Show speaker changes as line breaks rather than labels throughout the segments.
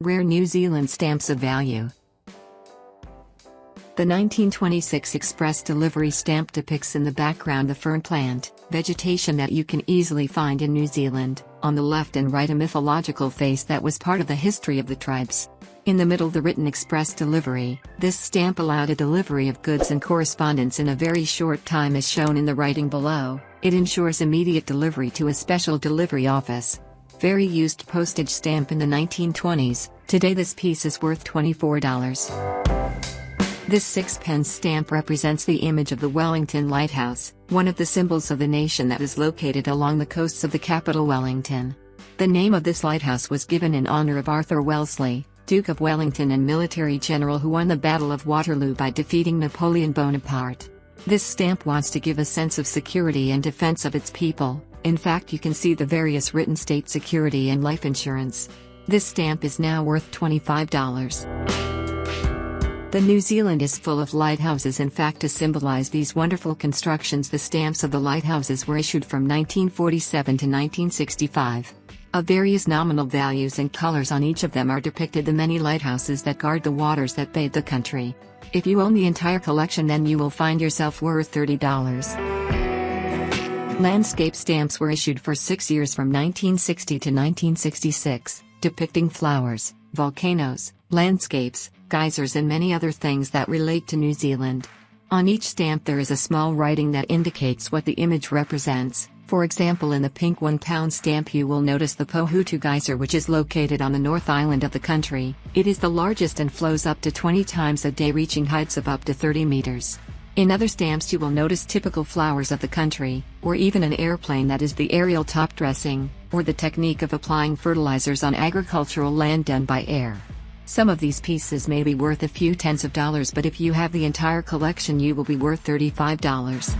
Rare New Zealand stamps of value. The 1926 express delivery stamp depicts in the background the fern plant, vegetation that you can easily find in New Zealand, on the left and right a mythological face that was part of the history of the tribes. In the middle the written express delivery. This stamp allowed a delivery of goods and correspondence in a very short time as shown in the writing below. It ensures immediate delivery to a special delivery office. Very used postage stamp in the 1920s, today this piece is worth $24. This sixpence stamp represents the image of the Wellington Lighthouse, one of the symbols of the nation that is located along the coasts of the capital Wellington. The name of this lighthouse was given in honor of Arthur Wellesley, Duke of Wellington and military general who won the Battle of Waterloo by defeating Napoleon Bonaparte. This stamp wants to give a sense of security and defense of its people. In fact, you can see the various written state security and life insurance. This stamp is now worth $25. The New Zealand is full of lighthouses. In fact, to symbolize these wonderful constructions, the stamps of the lighthouses were issued from 1947 to 1965. Of various nominal values and colors on each of them are depicted the many lighthouses that guard the waters that bathe the country. If you own the entire collection, then you will find yourself worth $30. Landscape stamps were issued for 6 years from 1960 to 1966, depicting flowers, volcanoes, landscapes, geysers and many other things that relate to New Zealand. On each stamp there is a small writing that indicates what the image represents. For example, in the pink £1 stamp you will notice the Pohutu geyser, which is located on the North Island of the country. It is the largest and flows up to 20 times a day, reaching heights of up to 30 meters. In other stamps you will notice typical flowers of the country, or even an airplane that is the aerial top dressing, or the technique of applying fertilizers on agricultural land done by air. Some of these pieces may be worth a few tens of dollars, but if you have the entire collection you will be worth $35.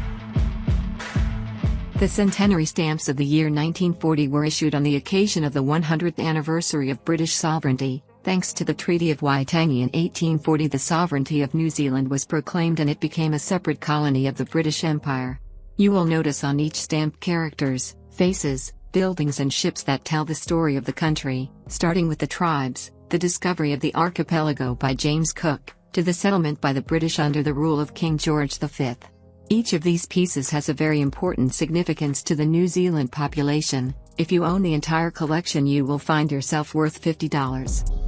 The centenary stamps of the year 1940 were issued on the occasion of the 100th anniversary of British sovereignty. Thanks to the Treaty of Waitangi in 1840, the sovereignty of New Zealand was proclaimed and it became a separate colony of the British Empire. You will notice on each stamp characters, faces, buildings and ships that tell the story of the country, starting with the tribes, the discovery of the archipelago by James Cook, to the settlement by the British under the rule of King George V. Each of these pieces has a very important significance to the New Zealand population. If you own the entire collection you will find yourself worth $50.